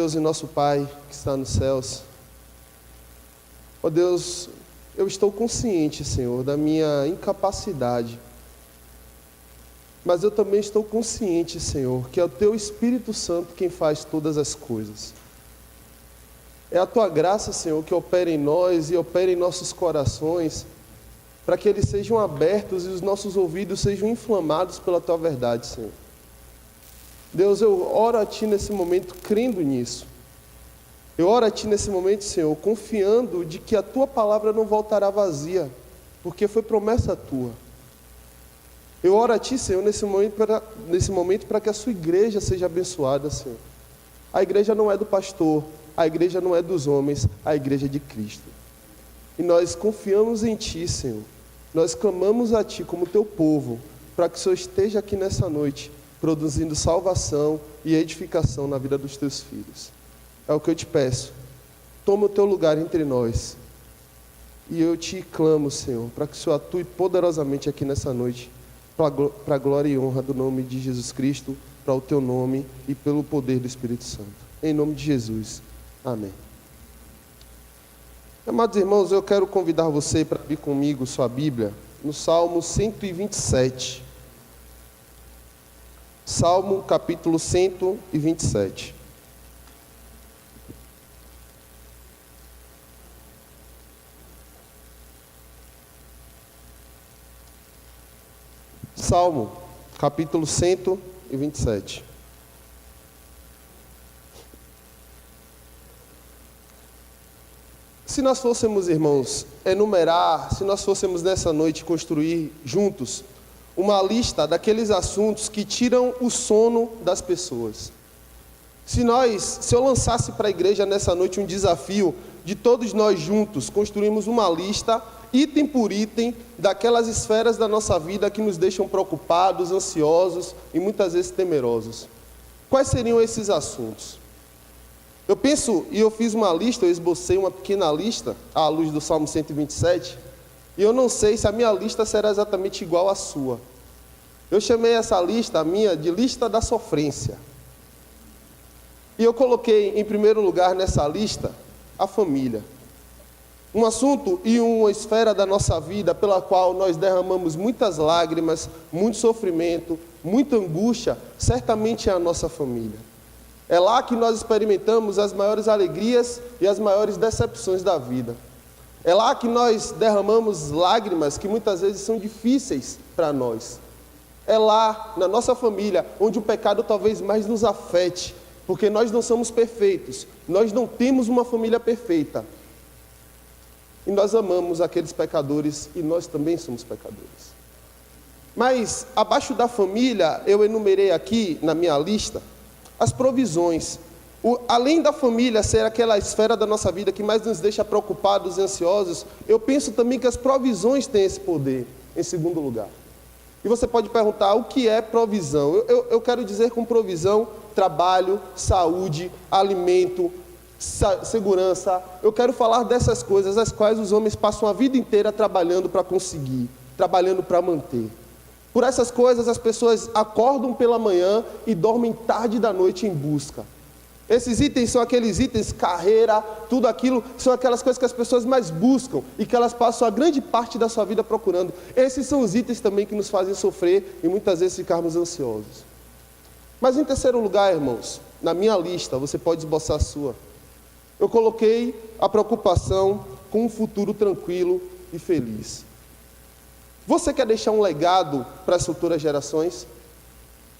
Deus e nosso Pai que está nos céus, ó Deus, eu estou consciente, Senhor, da minha incapacidade, mas eu também estou consciente, Senhor, que é o Teu Espírito Santo quem faz todas as coisas. É a Tua graça, Senhor, que opera em nós e opera em nossos corações, para que eles sejam abertos e os nossos ouvidos sejam inflamados pela Tua verdade, Senhor. Deus, eu oro a Ti nesse momento crendo nisso. Eu oro a Ti nesse momento, Senhor, confiando de que a Tua palavra não voltará vazia, porque foi promessa Tua. Eu oro a Ti, Senhor, nesse momento para que a Sua igreja seja abençoada, Senhor. A igreja não é do pastor, a igreja não é dos homens, a igreja é de Cristo. E nós confiamos em Ti, Senhor. Nós clamamos a Ti como Teu povo, para que o Senhor esteja aqui nessa noite, produzindo salvação e edificação na vida dos Teus filhos. É o que eu te peço. Toma o Teu lugar entre nós. E eu te clamo, Senhor, para que o Senhor atue poderosamente aqui nessa noite, para a glória e honra do nome de Jesus Cristo, para o Teu nome e pelo poder do Espírito Santo. Em nome de Jesus. Amém. Amados irmãos, eu quero convidar você para abrir comigo sua Bíblia no Salmo 127. Salmo capítulo 127. Salmo capítulo 127. Se nós fôssemos, irmãos, enumerar, se nós fôssemos nessa noite construir juntos uma lista daqueles assuntos que tiram o sono das pessoas. Se eu lançasse para a igreja nessa noite um desafio de todos nós juntos construirmos uma lista, item por item, daquelas esferas da nossa vida que nos deixam preocupados, ansiosos e muitas vezes temerosos. Quais seriam esses assuntos? Eu penso, e eu fiz uma lista, eu esbocei uma pequena lista à luz do Salmo 127, e eu não sei se a minha lista será exatamente igual à sua. Eu chamei essa lista, a minha, de lista da sofrência. E eu coloquei em primeiro lugar nessa lista a família. Um assunto e uma esfera da nossa vida pela qual nós derramamos muitas lágrimas, muito sofrimento, muita angústia, certamente é a nossa família. É lá que nós experimentamos as maiores alegrias e as maiores decepções da vida. É lá que nós derramamos lágrimas que muitas vezes são difíceis para nós. É lá, na nossa família, onde o pecado talvez mais nos afete, porque nós não somos perfeitos, nós não temos uma família perfeita. E nós amamos aqueles pecadores e nós também somos pecadores. Mas, abaixo da família, eu enumerei aqui, na minha lista, as provisões. Além da família ser aquela esfera da nossa vida que mais nos deixa preocupados e ansiosos, eu penso também que as provisões têm esse poder, em segundo lugar. E você pode perguntar, o que é provisão? Eu quero dizer com provisão, trabalho, saúde, alimento, segurança. Eu quero falar dessas coisas, as quais os homens passam a vida inteira trabalhando para conseguir, trabalhando para manter. Por essas coisas as pessoas acordam pela manhã e dormem tarde da noite em busca. Esses itens são aqueles itens, carreira, tudo aquilo, são aquelas coisas que as pessoas mais buscam e que elas passam a grande parte da sua vida procurando. Esses são os itens também que nos fazem sofrer e muitas vezes ficarmos ansiosos. Mas em terceiro lugar, irmãos, na minha lista, você pode esboçar a sua, eu coloquei a preocupação com um futuro tranquilo e feliz. Você quer deixar um legado para as futuras gerações?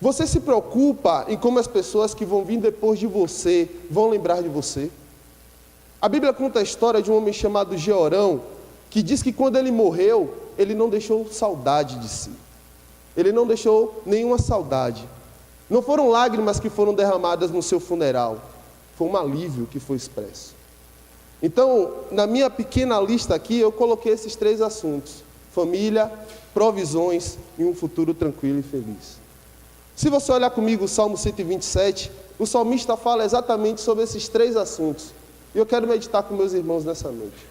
Você se preocupa em como as pessoas que vão vir depois de você vão lembrar de você? A Bíblia conta a história de um homem chamado Jeorão, que diz que quando ele morreu, ele não deixou saudade de si. Ele não deixou nenhuma saudade. Não foram lágrimas que foram derramadas no seu funeral, foi um alívio que foi expresso. Então, na minha pequena lista aqui, eu coloquei esses três assuntos: família, provisões e um futuro tranquilo e feliz. Se você olhar comigo o Salmo 127, o salmista fala exatamente sobre esses três assuntos. E eu quero meditar com meus irmãos nessa noite.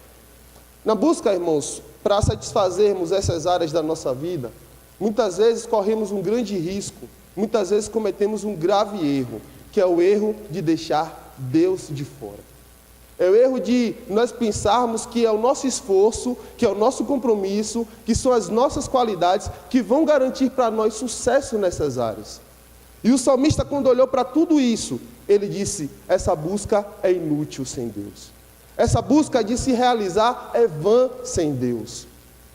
Na busca, irmãos, para satisfazermos essas áreas da nossa vida, muitas vezes corremos um grande risco, muitas vezes cometemos um grave erro, que é o erro de deixar Deus de fora. É o erro de nós pensarmos que é o nosso esforço, que é o nosso compromisso, que são as nossas qualidades que vão garantir para nós sucesso nessas áreas. E o salmista, quando olhou para tudo isso, ele disse: essa busca é inútil sem Deus. Essa busca de se realizar é vã sem Deus.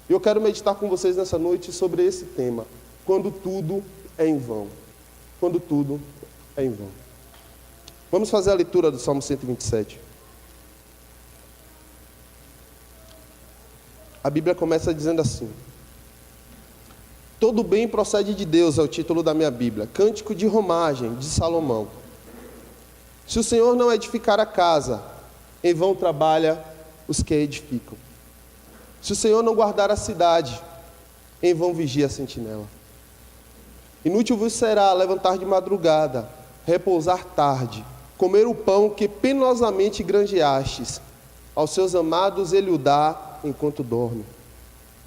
E eu quero meditar com vocês nessa noite sobre esse tema: quando tudo é em vão. Quando tudo é em vão. Vamos fazer a leitura do Salmo 127. A Bíblia começa dizendo assim: todo bem procede de Deus, é o título da minha Bíblia. Cântico de romagem, de Salomão. Se o Senhor não edificar a casa, em vão trabalha os que a edificam. Se o Senhor não guardar a cidade, em vão vigia a sentinela. Inútil vos será levantar de madrugada, repousar tarde, comer o pão que penosamente granjeastes. Aos seus amados ele o dá enquanto dorme.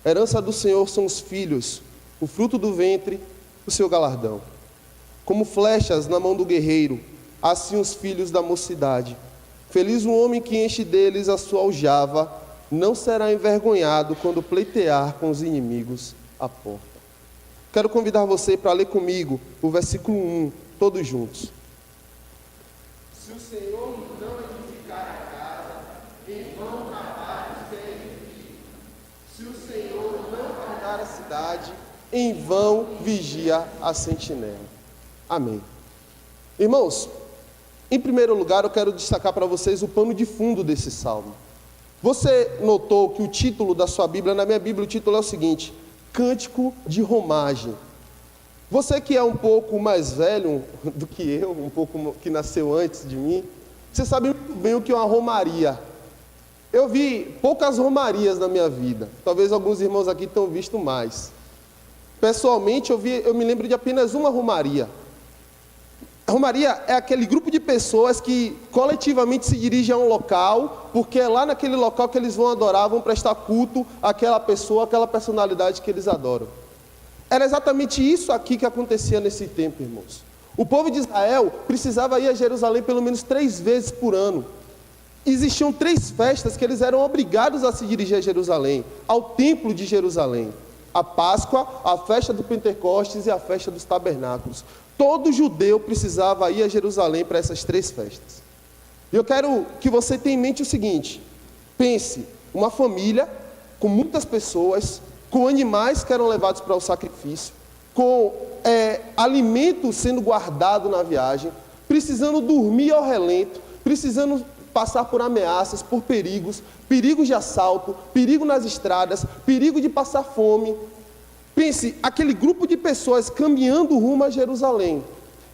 Herança do Senhor são os filhos, o fruto do ventre, o seu galardão. Como flechas na mão do guerreiro, assim os filhos da mocidade. Feliz o homem que enche deles a sua aljava, não será envergonhado quando pleitear com os inimigos à porta. Quero convidar você para ler comigo o versículo 1, todos juntos. Se o Senhor não edificar a casa, em vão trabalha os que a edificam. Se o Senhor não guardar a cidade, em vão vigia a sentinela. Amém. Irmãos, em primeiro lugar eu quero destacar para vocês o pano de fundo desse salmo. Você notou que o título da sua Bíblia, na minha Bíblia o título é o seguinte: Cântico de romagem. Você que é um pouco mais velho do que eu, um pouco que nasceu antes de mim, você sabe muito bem o que é uma romaria. Eu vi poucas romarias na minha vida. Talvez alguns irmãos aqui tenham visto mais. Pessoalmente, eu me lembro de apenas uma romaria. A romaria é aquele grupo de pessoas que coletivamente se dirigem a um local, porque é lá naquele local que eles vão adorar, vão prestar culto àquela pessoa, àquela personalidade que eles adoram. Era exatamente isso aqui que acontecia nesse tempo, irmãos. O povo de Israel precisava ir a Jerusalém pelo menos 3 vezes por ano. Existiam 3 festas que eles eram obrigados a se dirigir a Jerusalém, ao templo de Jerusalém: a Páscoa, a festa do Pentecostes e a festa dos Tabernáculos. Todo judeu precisava ir a Jerusalém para essas 3 festas. E eu quero que você tenha em mente o seguinte: pense, uma família com muitas pessoas, com animais que eram levados para o sacrifício, com alimento sendo guardado na viagem, precisando dormir ao relento, precisando passar por ameaças, por perigos de assalto, perigo nas estradas, perigo de passar fome. Pense, aquele grupo de pessoas caminhando rumo a Jerusalém.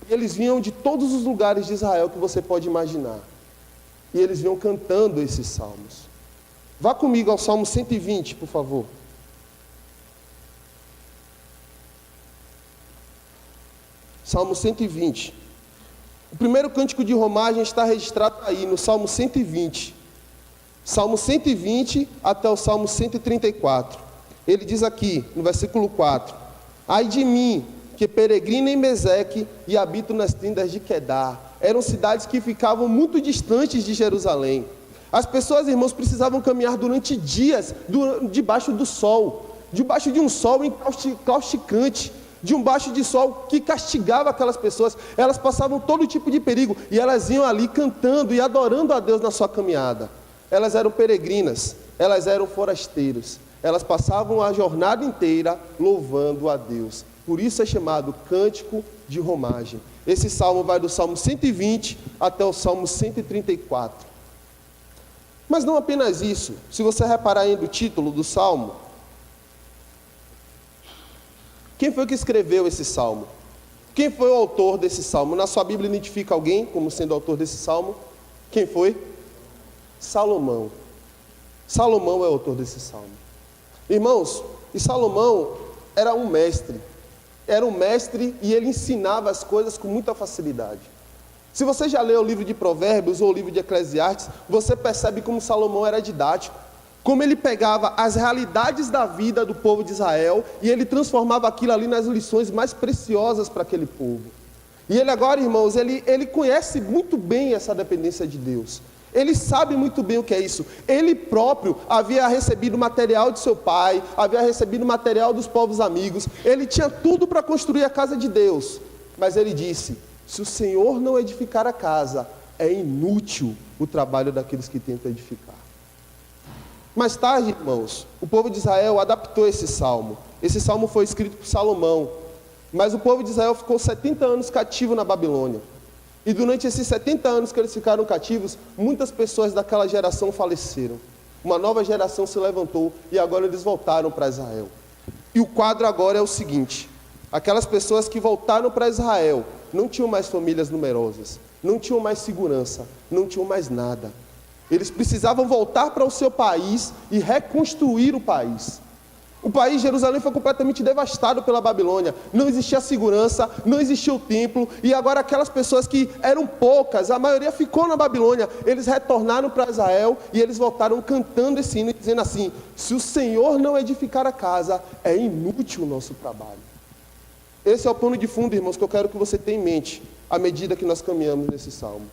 Eles vinham de todos os lugares de Israel que você pode imaginar. E eles vinham cantando esses salmos. Vá comigo ao Salmo 120, por favor. Salmo 120. O primeiro cântico de romagem está registrado aí no Salmo 120. Salmo 120 até o Salmo 134. Ele diz aqui, no versículo 4: ai de mim, que peregrino em Meseque e habito nas tendas de Quedar. Eram cidades que ficavam muito distantes de Jerusalém. As pessoas, irmãos, precisavam caminhar durante dias debaixo do sol, debaixo de um sol causticante, debaixo de sol que castigava aquelas pessoas. Elas passavam todo tipo de perigo e elas iam ali cantando e adorando a Deus na sua caminhada. Elas eram peregrinas, elas eram forasteiros. Elas passavam a jornada inteira louvando a Deus. Por isso é chamado cântico de romagem. Esse salmo vai do Salmo 120 até o Salmo 134. Mas não apenas isso. Se você reparar aí no título do salmo, quem foi que escreveu esse salmo? Quem foi o autor desse salmo? Na sua Bíblia identifica alguém como sendo autor desse salmo? Quem foi? Salomão. Salomão é o autor desse salmo. Irmãos, e Salomão era um mestre e ele ensinava as coisas com muita facilidade. Se você já leu o livro de Provérbios ou o livro de Eclesiastes, você percebe como Salomão era didático, como ele pegava as realidades da vida do povo de Israel e ele transformava aquilo ali nas lições mais preciosas para aquele povo. E ele agora, irmãos, ele conhece muito bem essa dependência de Deus. Ele sabe muito bem o que é isso. Ele próprio havia recebido material de seu pai, havia recebido material dos povos amigos. Ele tinha tudo para construir a casa de Deus. Mas ele disse: se o Senhor não edificar a casa, é inútil o trabalho daqueles que tentam edificar. Mais tarde, irmãos, o povo de Israel adaptou esse salmo. Esse salmo foi escrito por Salomão. Mas o povo de Israel ficou 70 anos cativo na Babilônia. E durante esses 70 anos que eles ficaram cativos, muitas pessoas daquela geração faleceram. Uma nova geração se levantou e agora eles voltaram para Israel. E o quadro agora é o seguinte: aquelas pessoas que voltaram para Israel não tinham mais famílias numerosas, não tinham mais segurança, não tinham mais nada. Eles precisavam voltar para o seu país e reconstruir o país. O país de Jerusalém foi completamente devastado pela Babilônia. Não existia segurança, não existia o templo. E agora aquelas pessoas que eram poucas, a maioria ficou na Babilônia. Eles retornaram para Israel e eles voltaram cantando esse hino, dizendo assim: se o Senhor não edificar a casa, é inútil o nosso trabalho. Esse é o pano de fundo, irmãos, que eu quero que você tenha em mente à medida que nós caminhamos nesse salmo.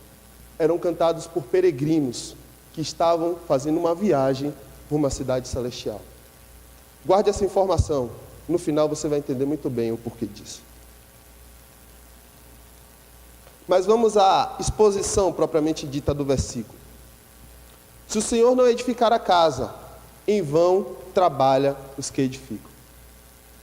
Eram cantados por peregrinos que estavam fazendo uma viagem rumo à cidade celestial. Guarde essa informação. No final você vai entender muito bem o porquê disso. Mas vamos à exposição propriamente dita do versículo. Se o Senhor não edificar a casa, em vão trabalha os que edificam.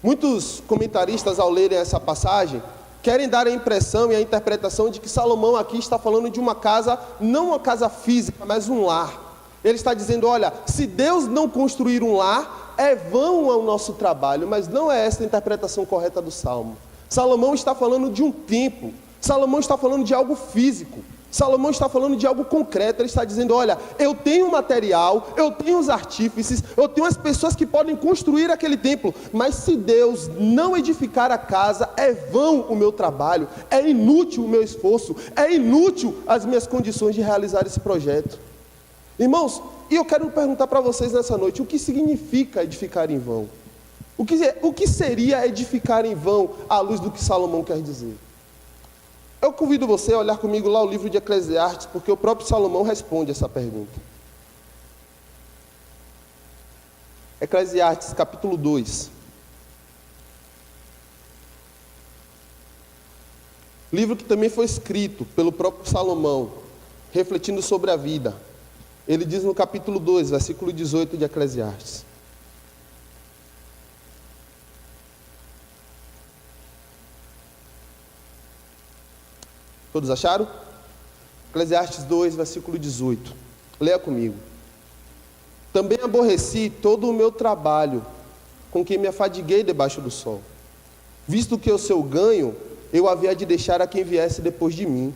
Muitos comentaristas, ao lerem essa passagem, querem dar a impressão e a interpretação de que Salomão aqui está falando de uma casa, não uma casa física, mas um lar. Ele está dizendo: olha, se Deus não construir um lar, é vão o nosso trabalho. Mas não é essa a interpretação correta do Salmo. Salomão está falando de um templo. Salomão está falando de algo físico. Salomão está falando de algo concreto. Ele está dizendo: olha, eu tenho material, eu tenho os artífices, eu tenho as pessoas que podem construir aquele templo, mas se Deus não edificar a casa, é vão o meu trabalho, é inútil o meu esforço, é inútil as minhas condições de realizar esse projeto. Irmãos, e eu quero perguntar para vocês nessa noite: o que significa edificar em vão? O que seria edificar em vão à luz do que Salomão quer dizer? Eu convido você a olhar comigo lá o livro de Eclesiastes, porque o próprio Salomão responde essa pergunta. Eclesiastes capítulo 2. Livro que também foi escrito pelo próprio Salomão, refletindo sobre a vida. Ele diz no capítulo 2, versículo 18 de Eclesiastes: todos acharam? Eclesiastes 2, versículo 18. Leia comigo. Também aborreci todo o meu trabalho, com que me afadiguei debaixo do sol, visto que o seu ganho eu havia de deixar a quem viesse depois de mim.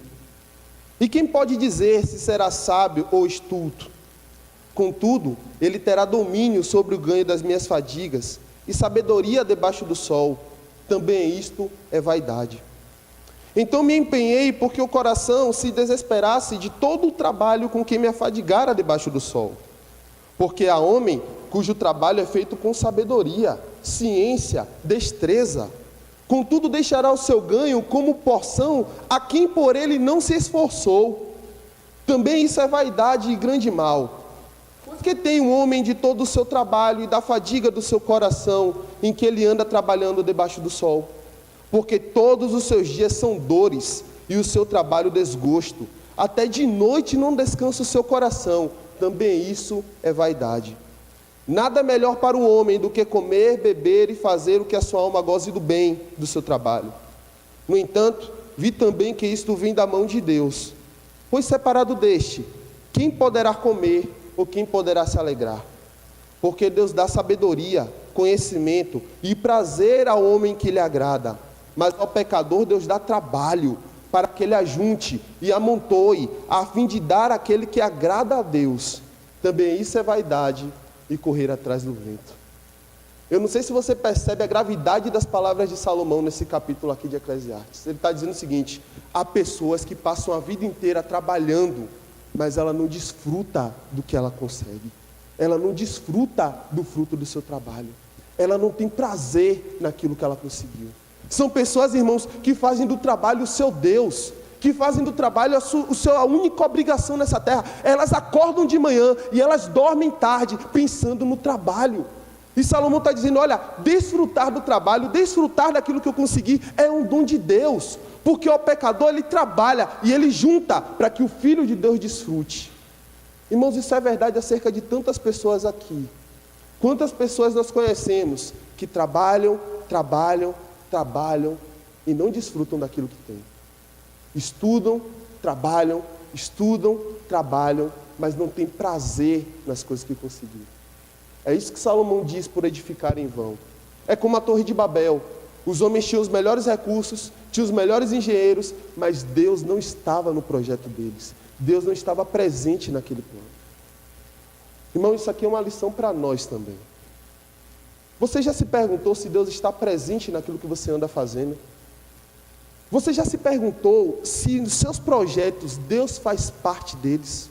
E quem pode dizer se será sábio ou estulto? Contudo, ele terá domínio sobre o ganho das minhas fadigas, e sabedoria debaixo do sol. Também isto é vaidade. Então me empenhei porque o coração se desesperasse de todo o trabalho com que me afadigara debaixo do sol. Porque há homem cujo trabalho é feito com sabedoria, ciência, destreza. Contudo deixará o seu ganho como porção a quem por ele não se esforçou. Também isso é vaidade e grande mal. Porque tem um homem de todo o seu trabalho e da fadiga do seu coração, em que ele anda trabalhando debaixo do sol. Porque todos os seus dias são dores, e o seu trabalho desgosto. Até de noite não descansa o seu coração. Também isso é vaidade. Nada melhor para o homem do que comer, beber e fazer o que a sua alma goze do bem do seu trabalho. No entanto, vi também que isto vem da mão de Deus. Pois separado deste, quem poderá comer ou quem poderá se alegrar? Porque Deus dá sabedoria, conhecimento e prazer ao homem que lhe agrada. Mas ao pecador Deus dá trabalho para que ele ajunte e amontoe, a fim de dar àquele que agrada a Deus. Também isso é vaidade e correr atrás do vento. Eu não sei se você percebe a gravidade das palavras de Salomão nesse capítulo aqui de Eclesiastes. Ele está dizendo o seguinte: há pessoas que passam a vida inteira trabalhando, mas ela não desfruta do que ela consegue. Ela não desfruta do fruto do seu trabalho. Ela não tem prazer naquilo que ela conseguiu. São pessoas, irmãos, que fazem do trabalho o seu Deus, que fazem do trabalho a única obrigação nessa terra. Elas acordam de manhã e elas dormem tarde, pensando no trabalho. E Salomão está dizendo, olha, desfrutar do trabalho, desfrutar daquilo que eu consegui, é um dom de Deus. Porque o pecador, ele trabalha e ele junta para que o Filho de Deus desfrute. Irmãos, isso é verdade acerca de tantas pessoas aqui. Quantas pessoas nós conhecemos que trabalham e não desfrutam daquilo que têm. Estudam, trabalham, mas não têm prazer nas coisas que conseguiram. É isso que Salomão diz por edificar em vão. É como a Torre de Babel. Os homens tinham os melhores recursos, tinham os melhores engenheiros, mas Deus não estava no projeto deles. Deus não estava presente naquele plano. Irmão, isso aqui é uma lição para nós também. Você já se perguntou se Deus está presente naquilo que você anda fazendo? Você já se perguntou se nos seus projetos Deus faz parte deles?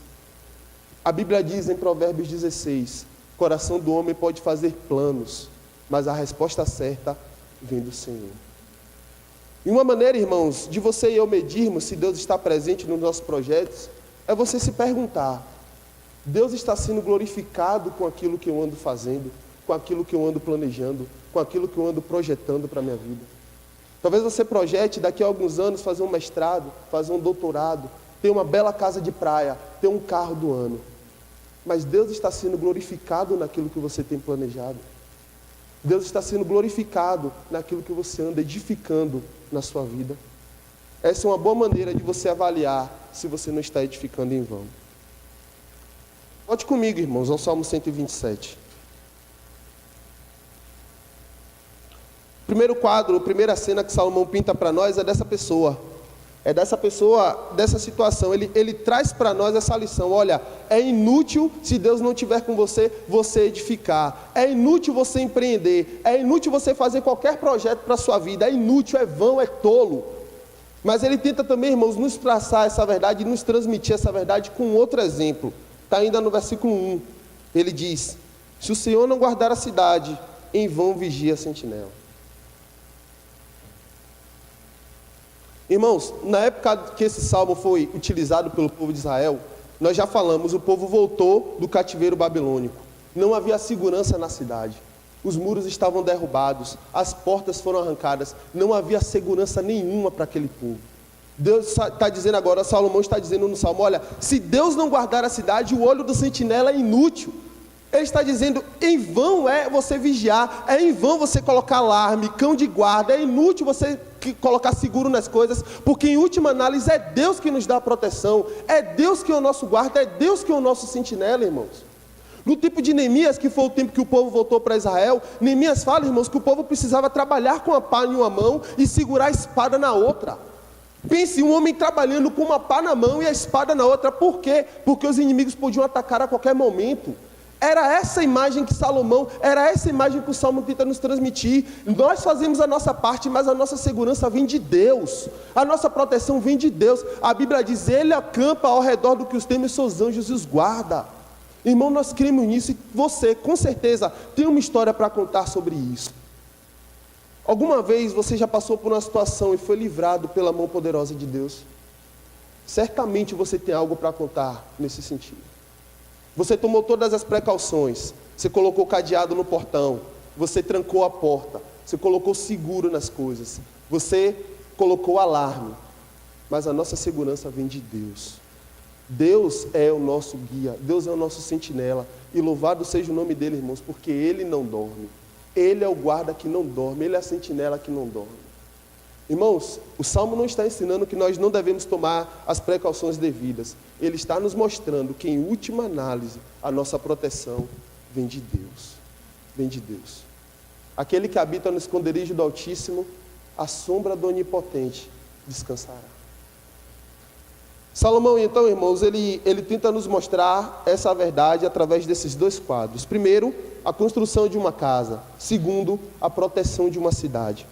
A Bíblia diz em Provérbios 16, o coração do homem pode fazer planos, mas a resposta certa vem do Senhor. E uma maneira, irmãos, de você e eu medirmos se Deus está presente nos nossos projetos, é você se perguntar, Deus está sendo glorificado com aquilo que eu ando fazendo, com aquilo que eu ando planejando, com aquilo que eu ando projetando para a minha vida? Talvez você projete daqui a alguns anos fazer um mestrado, fazer um doutorado, ter uma bela casa de praia, ter um carro do ano. Mas Deus está sendo glorificado naquilo que você tem planejado. Deus está sendo glorificado naquilo que você anda edificando na sua vida. Essa é uma boa maneira de você avaliar se você não está edificando em vão. Volte comigo, irmãos, ao Salmo 127. O primeiro quadro, a primeira cena que Salomão pinta para nós é dessa pessoa. É dessa pessoa, dessa situação. Ele traz para nós essa lição. Olha, é inútil, se Deus não estiver com você, você edificar. É inútil você empreender. É inútil você fazer qualquer projeto para a sua vida. É inútil, é vão, é tolo. Mas ele tenta também, irmãos, nos traçar essa verdade e nos transmitir essa verdade com outro exemplo. Está ainda no versículo 1. Ele diz, se o Senhor não guardar a cidade, em vão vigia a sentinela. Irmãos, na época que esse salmo foi utilizado pelo povo de Israel, nós já falamos, o povo voltou do cativeiro babilônico. Não havia segurança na cidade. Os muros estavam derrubados, as portas foram arrancadas, não havia segurança nenhuma para aquele povo. Deus está dizendo agora, Salomão está dizendo no salmo, olha, se Deus não guardar a cidade, o olho do sentinela é inútil. Ele está dizendo, em vão é você vigiar, é em vão você colocar alarme, cão de guarda, é inútil você colocar seguro nas coisas, porque em última análise é Deus que nos dá a proteção, é Deus que é o nosso guarda, é Deus que é o nosso sentinela, irmãos. No tempo de Neemias, que foi o tempo que o povo voltou para Israel, Neemias fala, irmãos, que o povo precisava trabalhar com a pá em uma mão e segurar a espada na outra. Pense, um homem trabalhando com uma pá na mão e a espada na outra, por quê? Porque os inimigos podiam atacar a qualquer momento. Era essa imagem que Salomão, era essa imagem que o Salmo tenta nos transmitir. Nós fazemos a nossa parte, mas a nossa segurança vem de Deus. A nossa proteção vem de Deus. A Bíblia diz, Ele acampa ao redor do que os teme, seus anjos e os guarda. Irmão, nós cremos nisso e você, com certeza, tem uma história para contar sobre isso. Alguma vez você já passou por uma situação e foi livrado pela mão poderosa de Deus? Certamente você tem algo para contar nesse sentido. Você tomou todas as precauções, você colocou cadeado no portão, você trancou a porta, você colocou seguro nas coisas, você colocou alarme, mas a nossa segurança vem de Deus. Deus é o nosso guia, Deus é o nosso sentinela, e louvado seja o nome dele, irmãos, porque Ele não dorme, Ele é o guarda que não dorme, Ele é a sentinela que não dorme. Irmãos, o Salmo não está ensinando que nós não devemos tomar as precauções devidas. Ele está nos mostrando que, em última análise, a nossa proteção vem de Deus. Vem de Deus. Aquele que habita no esconderijo do Altíssimo, à sombra do Onipotente descansará. Salomão, então, irmãos, ele tenta nos mostrar essa verdade através desses dois quadros. Primeiro, a construção de uma casa. Segundo, a proteção de uma cidade.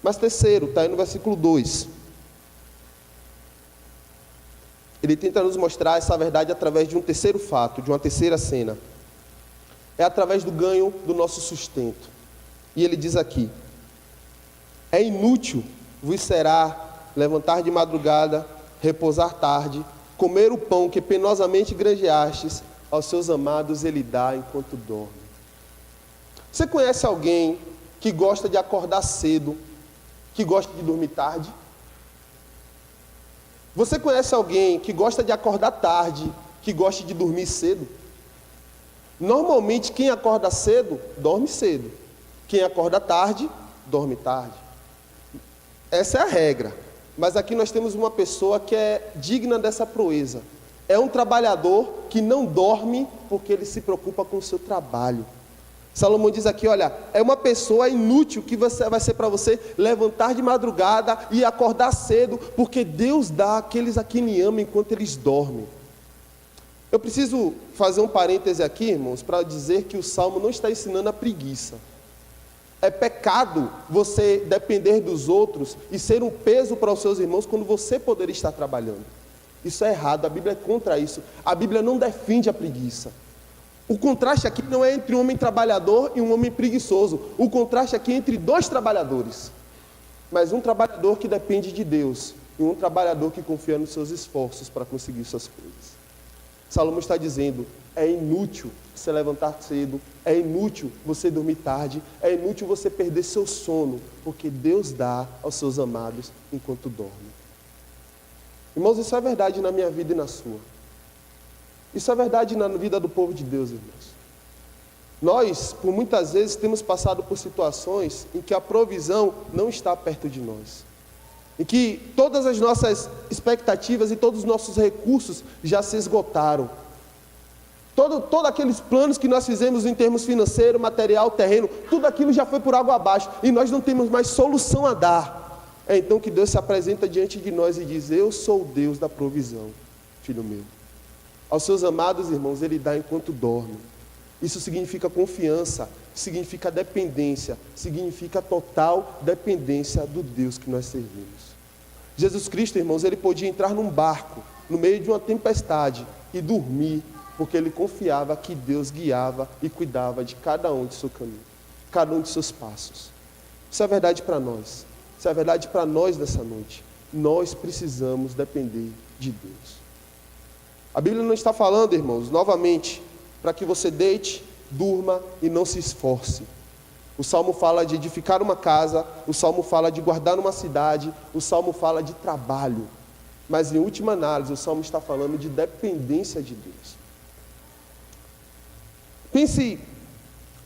Mas terceiro, está aí no versículo 2. Ele tenta nos mostrar essa verdade através de um terceiro fato, de uma terceira cena. É através do ganho do nosso sustento. E ele diz aqui, É inútil vos será levantar de madrugada, repousar tarde, comer o pão que penosamente granjeastes, aos seus amados ele dá enquanto dorme. Você conhece alguém que gosta de acordar cedo, que gosta de dormir tarde? Você conhece alguém que gosta de acordar tarde, que gosta de dormir cedo? Normalmente quem acorda cedo, dorme cedo. Quem acorda tarde, dorme tarde. Essa é a regra. Mas aqui nós temos uma pessoa que é digna dessa proeza. É um trabalhador que não dorme porque ele se preocupa com o seu trabalho. Salomão diz aqui, olha, é uma pessoa inútil que vai ser para você levantar de madrugada e acordar cedo, porque Deus dá àqueles a quem Ele ama enquanto eles dormem. Eu preciso fazer um parêntese aqui, irmãos, para dizer que o Salmo não está ensinando a preguiça. É pecado você depender dos outros e ser um peso para os seus irmãos quando você poderia estar trabalhando. Isso é errado, a Bíblia é contra isso. A Bíblia não defende a preguiça. O contraste aqui não é entre um homem trabalhador e um homem preguiçoso. O contraste aqui é entre dois trabalhadores. Mas um trabalhador que depende de Deus e um trabalhador que confia nos seus esforços para conseguir suas coisas. Salomão está dizendo, é inútil você levantar cedo, é inútil você dormir tarde, é inútil você perder seu sono, porque Deus dá aos seus amados enquanto dorme. Irmãos, isso é verdade na minha vida e na sua. Isso é verdade na vida do povo de Deus, irmãos. Nós, por muitas vezes, temos passado por situações em que a provisão não está perto de nós. Em que todas as nossas expectativas e todos os nossos recursos já se esgotaram. Todos aqueles planos que nós fizemos em termos financeiro, material, terreno, tudo aquilo já foi por água abaixo. E nós não temos mais solução a dar. É então que Deus se apresenta diante de nós e diz, eu sou o Deus da provisão, filho meu. Aos seus amados irmãos, Ele dá enquanto dorme. Isso significa confiança, significa dependência, significa total dependência do Deus que nós servimos. Jesus Cristo, irmãos, Ele podia entrar num barco, no meio de uma tempestade, e dormir, porque Ele confiava que Deus guiava e cuidava de cada um de seu caminho, cada um de seus passos. Isso é verdade para nós, isso é verdade para nós nessa noite. Nós precisamos depender de Deus. A Bíblia não está falando, irmãos, novamente, para que você deite, durma e não se esforce. O Salmo fala de edificar uma casa, o Salmo fala de guardar uma cidade, o Salmo fala de trabalho. Mas em última análise, o Salmo está falando de dependência de Deus.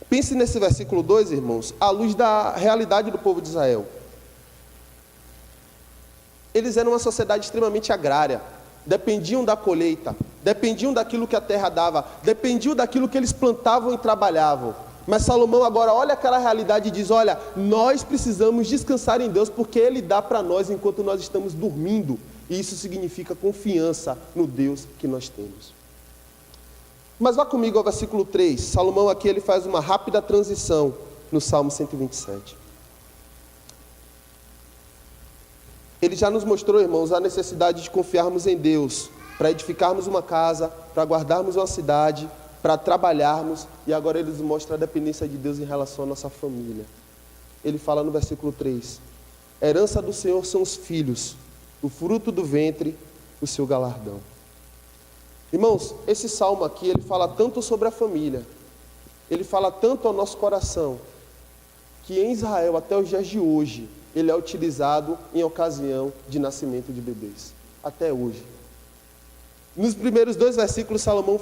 Pense nesse versículo 2, irmãos, à luz da realidade do povo de Israel. Eles eram uma sociedade extremamente agrária. Dependiam da colheita, dependiam daquilo que a terra dava, dependiam daquilo que eles plantavam e trabalhavam. Mas Salomão agora olha aquela realidade e diz, olha, nós precisamos descansar em Deus, porque Ele dá para nós enquanto nós estamos dormindo. E isso significa confiança no Deus que nós temos. Mas vá comigo ao versículo 3, Salomão aqui ele faz uma rápida transição no Salmo 127. Ele já nos mostrou, irmãos, a necessidade de confiarmos em Deus, para edificarmos uma casa, para guardarmos uma cidade, para trabalharmos, e agora ele nos mostra a dependência de Deus em relação à nossa família. Ele fala no versículo 3, herança do Senhor são os filhos, o fruto do ventre, o seu galardão. Irmãos, esse salmo aqui, ele fala tanto sobre a família, ele fala tanto ao nosso coração, que em Israel, até os dias de hoje, ele é utilizado em ocasião de nascimento de bebês, até hoje. Nos primeiros 2 versículos, Salomão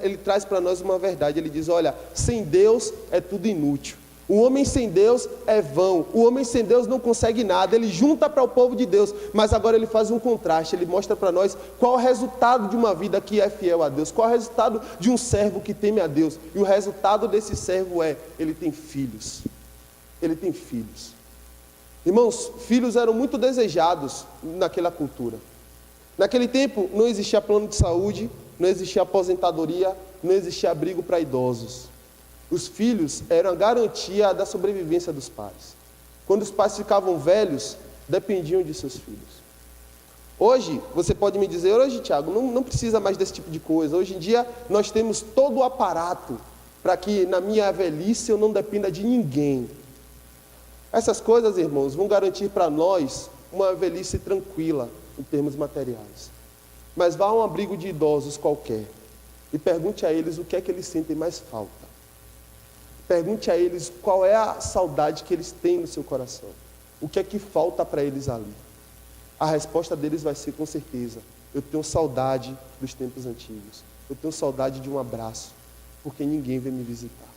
ele traz para nós uma verdade, ele diz, olha, sem Deus é tudo inútil, o homem sem Deus é vão, o homem sem Deus não consegue nada, ele junta para o povo de Deus, mas agora ele faz um contraste, ele mostra para nós qual é o resultado de uma vida que é fiel a Deus, qual é o resultado de um servo que teme a Deus, e o resultado desse servo ele tem filhos, ele tem filhos. Irmãos, filhos eram muito desejados naquela cultura. Naquele tempo não existia plano de saúde, não existia aposentadoria, não existia abrigo para idosos. Os filhos eram a garantia da sobrevivência dos pais. Quando os pais ficavam velhos, dependiam de seus filhos. Hoje, você pode me dizer, hoje, Tiago, não precisa mais desse tipo de coisa. Hoje em dia, nós temos todo o aparato para que na minha velhice eu não dependa de ninguém. Essas coisas, irmãos, vão garantir para nós uma velhice tranquila em termos materiais. Mas vá a um abrigo de idosos qualquer e pergunte a eles o que é que eles sentem mais falta. Pergunte a eles qual é a saudade que eles têm no seu coração. O que é que falta para eles ali? A resposta deles vai ser com certeza: eu tenho saudade dos tempos antigos. Eu tenho saudade de um abraço, porque ninguém vem me visitar.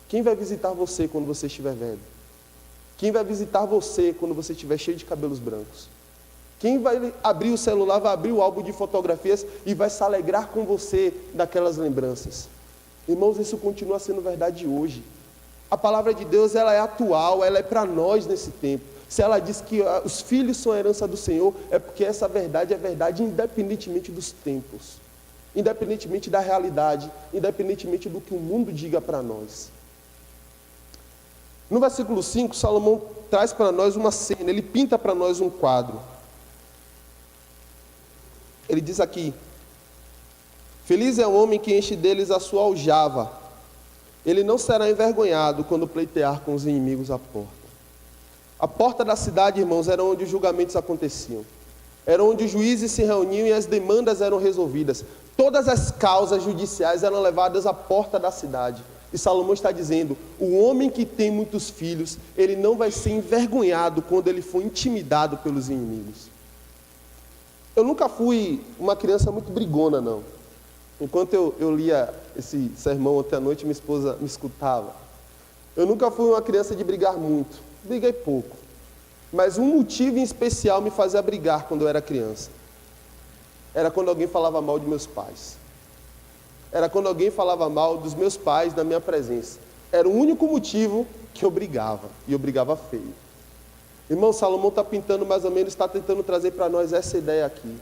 Quem vai visitar você quando você estiver velho? Quem vai visitar você quando você estiver cheio de cabelos brancos? Quem vai abrir o celular, vai abrir o álbum de fotografias e vai se alegrar com você daquelas lembranças? Irmãos, isso continua sendo verdade hoje. A palavra de Deus, ela é atual, ela é para nós nesse tempo. Se ela diz que os filhos são a herança do Senhor, é porque essa verdade é verdade independentemente dos tempos, independentemente da realidade, independentemente do que o mundo diga para nós. No versículo 5, Salomão traz para nós uma cena, ele pinta para nós um quadro. Ele diz aqui: feliz é o homem que enche deles a sua aljava. Ele não será envergonhado quando pleitear com os inimigos à porta. A porta da cidade, irmãos, era onde os julgamentos aconteciam. Era onde os juízes se reuniam e as demandas eram resolvidas. Todas as causas judiciais eram levadas à porta da cidade. E Salomão está dizendo: o homem que tem muitos filhos, ele não vai ser envergonhado quando ele for intimidado pelos inimigos. Eu nunca fui uma criança muito brigona, não. Enquanto eu lia esse sermão ontem à noite, minha esposa me escutava. Eu nunca fui uma criança de brigar muito. Briguei pouco. Mas um motivo em especial me fazia brigar quando eu era criança. Era quando alguém falava mal de meus pais. Era quando alguém falava mal dos meus pais na minha presença. Era o único motivo que eu brigava. E eu brigava feio. Irmão, Salomão está pintando mais ou menos, está tentando trazer para nós essa ideia aqui.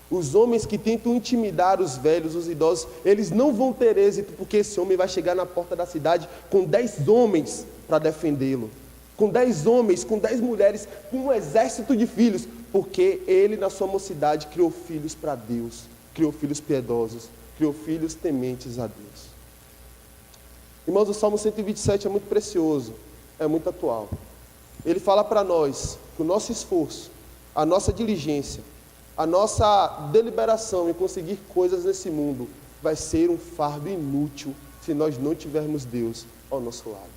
Os homens que tentam intimidar os velhos, os idosos, eles não vão ter êxito, porque esse homem vai chegar na porta da cidade com 10 homens para defendê-lo. Com 10 homens, com 10 mulheres, com um exército de filhos, porque ele na sua mocidade criou filhos para Deus, criou filhos piedosos, criou filhos tementes a Deus. Irmãos, o Salmo 127 é muito precioso, é muito atual. Ele fala para nós que o nosso esforço, a nossa diligência, a nossa deliberação em conseguir coisas nesse mundo vai ser um fardo inútil se nós não tivermos Deus ao nosso lado.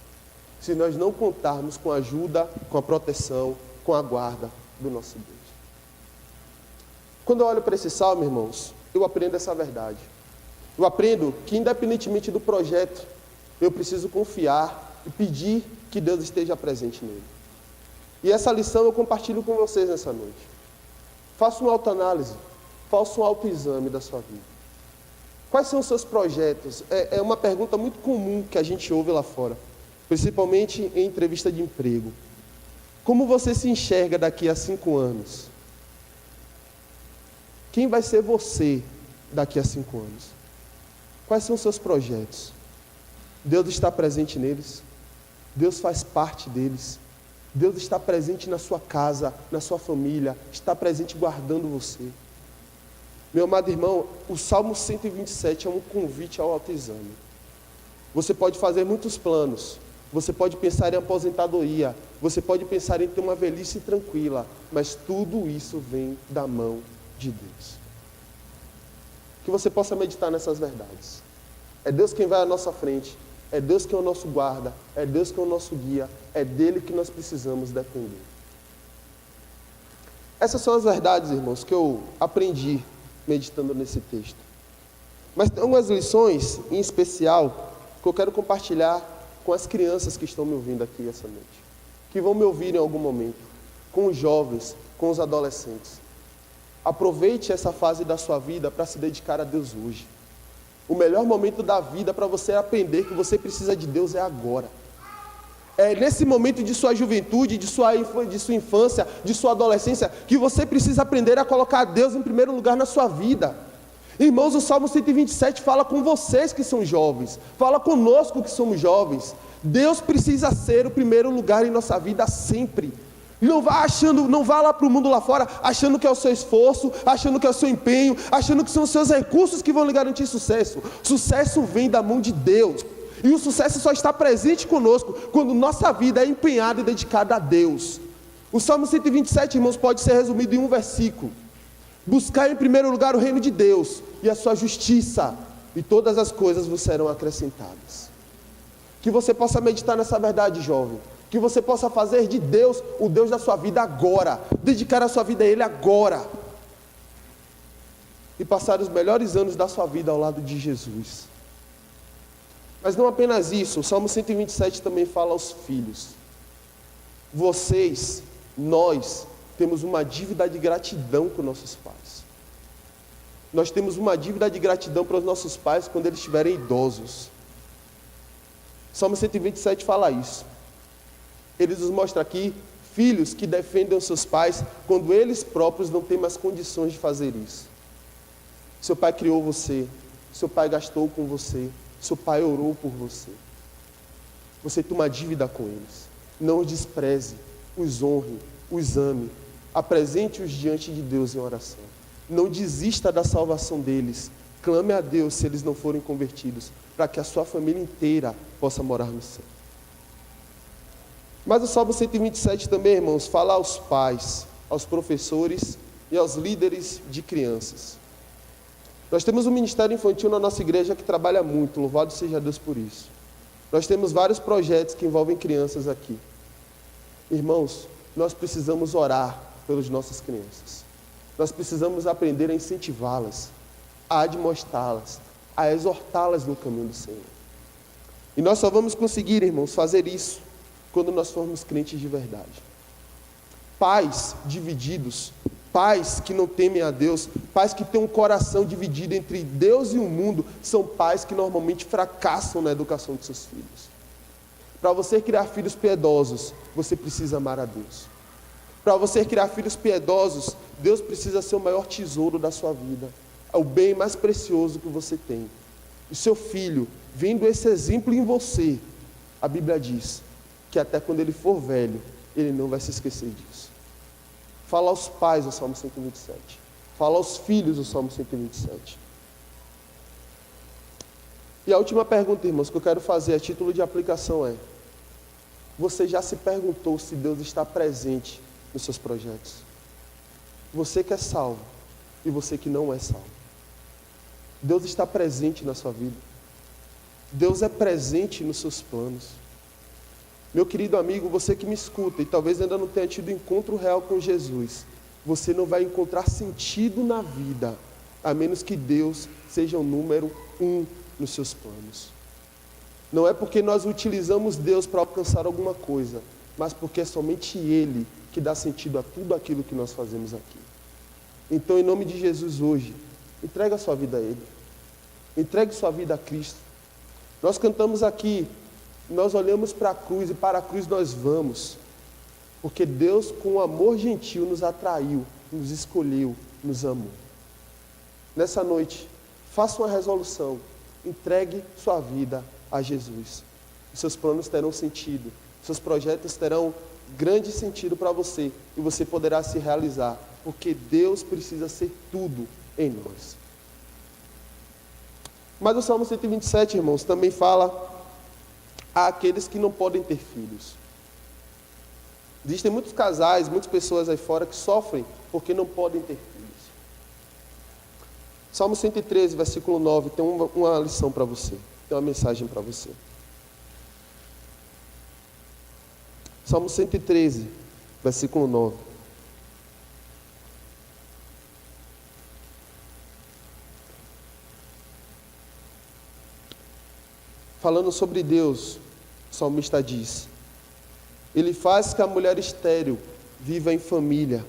Se nós não contarmos com a ajuda, com a proteção, com a guarda do nosso Deus. Quando eu olho para esse salmo, irmãos, eu aprendo essa verdade. Eu aprendo que, independentemente do projeto, eu preciso confiar e pedir que Deus esteja presente nele. E essa lição eu compartilho com vocês nessa noite. Faça uma autoanálise, faça um autoexame da sua vida. Quais são os seus projetos? É uma pergunta muito comum que a gente ouve lá fora, principalmente em entrevista de emprego. Como você se enxerga daqui a 5 anos? Quem vai ser você daqui a 5 anos? Quais são os seus projetos? Deus está presente neles? Deus faz parte deles? Deus está presente na sua casa, na sua família, está presente guardando você. Meu amado irmão, o Salmo 127 é um convite ao autoexame. Você pode fazer muitos planos, você pode pensar em aposentadoria, você pode pensar em ter uma velhice tranquila, mas tudo isso vem da mão de Deus. Que você possa meditar nessas verdades. É Deus quem vai à nossa frente. É Deus que é o nosso guarda, é Deus que é o nosso guia, é dele que nós precisamos depender. Essas são as verdades, irmãos, que eu aprendi meditando nesse texto. Mas tem algumas lições, em especial, que eu quero compartilhar com as crianças que estão me ouvindo aqui essa noite, que vão me ouvir em algum momento, com os jovens, com os adolescentes. Aproveite essa fase da sua vida para se dedicar a Deus hoje. O melhor momento da vida para você aprender que você precisa de Deus é agora. É nesse momento de sua juventude, de sua infância, de sua adolescência, que você precisa aprender a colocar Deus em primeiro lugar na sua vida. Irmãos, o Salmo 127 fala com vocês que são jovens, fala conosco que somos jovens. Deus precisa ser o primeiro lugar em nossa vida sempre. Não vá lá para o mundo lá fora achando que é o seu esforço, achando que é o seu empenho, achando que são os seus recursos que vão lhe garantir sucesso. Sucesso vem da mão de Deus. E o sucesso só está presente conosco quando nossa vida é empenhada e dedicada a Deus. O Salmo 127, irmãos, pode ser resumido em um versículo: buscar em primeiro lugar o reino de Deus e a sua justiça, e todas as coisas vos serão acrescentadas. Que você possa meditar nessa verdade, jovem. Que você possa fazer de Deus o Deus da sua vida agora, dedicar a sua vida a Ele agora, e passar os melhores anos da sua vida ao lado de Jesus. Mas não apenas isso, o Salmo 127 também fala aos filhos. Vocês, nós, temos uma dívida de gratidão com nossos pais. Nós temos uma dívida de gratidão para os nossos pais quando eles estiverem idosos. O Salmo 127 fala isso. Ele nos mostra aqui filhos que defendem os seus pais quando eles próprios não têm mais condições de fazer isso. Seu pai criou você, seu pai gastou com você, seu pai orou por você. Você tem uma dívida com eles. Não os despreze, os honre, os ame. Apresente-os diante de Deus em oração. Não desista da salvação deles. Clame a Deus se eles não forem convertidos, para que a sua família inteira possa morar no céu. Mas o Salmo 127 também, irmãos, fala aos pais, aos professores e aos líderes de crianças. Nós temos um ministério infantil na nossa igreja que trabalha muito, louvado seja Deus por isso. Nós temos vários projetos que envolvem crianças aqui. Irmãos, nós precisamos orar pelas nossas crianças. Nós precisamos aprender a incentivá-las, a admoestá-las, a exortá-las no caminho do Senhor. E nós só vamos conseguir, irmãos, fazer isso quando nós formos crentes de verdade. Pais divididos, pais que não temem a Deus, pais que têm um coração dividido entre Deus e o mundo, são pais que normalmente fracassam na educação de seus filhos. Para você criar filhos piedosos, você precisa amar a Deus. Para você criar filhos piedosos, Deus precisa ser o maior tesouro da sua vida. É o bem mais precioso que você tem. E seu filho, vendo esse exemplo em você, a Bíblia diz que até quando ele for velho, ele não vai se esquecer disso. Fala aos pais o Salmo 127. Fala aos filhos o Salmo 127. E a última pergunta, irmãos, que eu quero fazer a título de aplicação é: você já se perguntou se Deus está presente nos seus projetos? Você que é salvo e você que não é salvo. Deus está presente na sua vida. Deus é presente nos seus planos. Meu querido amigo, você que me escuta e talvez ainda não tenha tido encontro real com Jesus, você não vai encontrar sentido na vida, a menos que Deus seja o número 1 nos seus planos. Não é porque nós utilizamos Deus para alcançar alguma coisa, mas porque é somente Ele que dá sentido a tudo aquilo que nós fazemos aqui. Então, em nome de Jesus hoje, entregue a sua vida a Ele. Entregue sua vida a Cristo. Nós cantamos aqui, nós olhamos para a cruz e para a cruz nós vamos, porque Deus com amor gentil nos atraiu, nos escolheu, nos amou. Nessa noite, faça uma resolução, entregue sua vida a Jesus. Os seus planos terão sentido, seus projetos terão grande sentido para você e você poderá se realizar, porque Deus precisa ser tudo em nós. Mas o Salmo 127, irmãos, também fala àqueles que não podem ter filhos. Existem muitos casais, muitas pessoas aí fora que sofrem porque não podem ter filhos. Salmo 113, versículo 9, tem uma lição para você, tem uma mensagem para você. Salmo 113, versículo 9. Falando sobre Deus, o salmista diz: Ele faz que a mulher estéril viva em família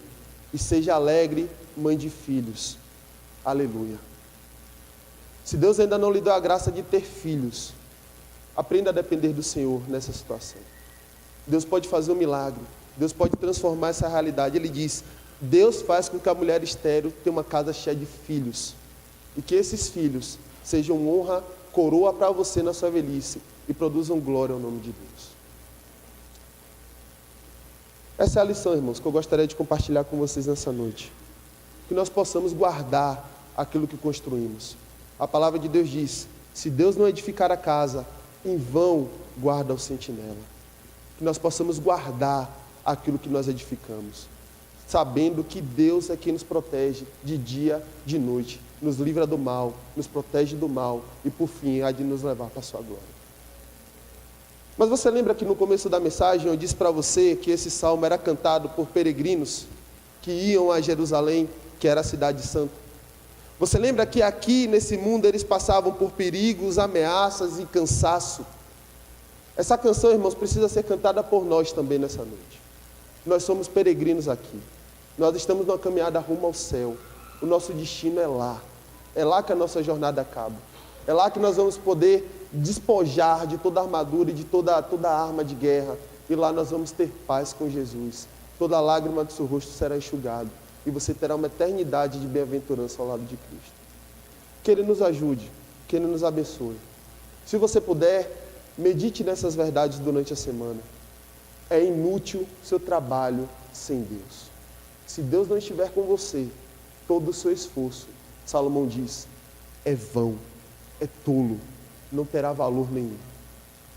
e seja alegre mãe de filhos. Aleluia. Se Deus ainda não lhe deu a graça de ter filhos, aprenda a depender do Senhor nessa situação. Deus pode fazer um milagre. Deus pode transformar essa realidade. Ele diz: Deus faz com que a mulher estéril tenha uma casa cheia de filhos. E que esses filhos sejam honra, coroa para você na sua velhice e produzam glória ao nome de Deus. Essa é a lição, irmãos, que eu gostaria de compartilhar com vocês nessa noite. Que nós possamos guardar aquilo que construímos. A palavra de Deus diz: se Deus não edificar a casa, em vão guarda o sentinela. Que nós possamos guardar aquilo que nós edificamos, sabendo que Deus é quem nos protege de dia, de noite, nos livra do mal, nos protege do mal e, por fim, há de nos levar para a sua glória. Mas você lembra que no começo da mensagem eu disse para você que esse salmo era cantado por peregrinos que iam a Jerusalém, que era a cidade santa? Você lembra que aqui nesse mundo eles passavam por perigos, ameaças e cansaço? Essa canção, irmãos, precisa ser cantada por nós também nessa noite. Nós somos peregrinos aqui. Nós estamos numa caminhada rumo ao céu. O nosso destino é lá. É lá que a nossa jornada acaba. É lá que nós vamos poder despojar de toda a armadura e de toda a arma de guerra. E lá nós vamos ter paz com Jesus. Toda lágrima do seu rosto será enxugada. E você terá uma eternidade de bem-aventurança ao lado de Cristo. Que Ele nos ajude, que Ele nos abençoe. Se você puder, medite nessas verdades durante a semana. É inútil seu trabalho sem Deus. Se Deus não estiver com você, todo o seu esforço, Salomão diz, é vão, é tolo, não terá valor nenhum.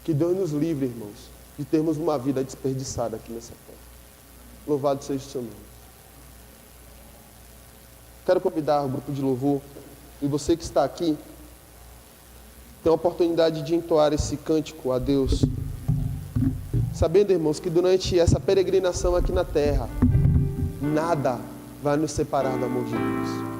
Que Deus nos livre, irmãos, de termos uma vida desperdiçada aqui nessa terra. Louvado seja o seu nome. Quero convidar o grupo de louvor, e você que está aqui, tem a oportunidade de entoar esse cântico a Deus, sabendo, irmãos, que durante essa peregrinação aqui na terra, nada vai nos separar do amor de Deus.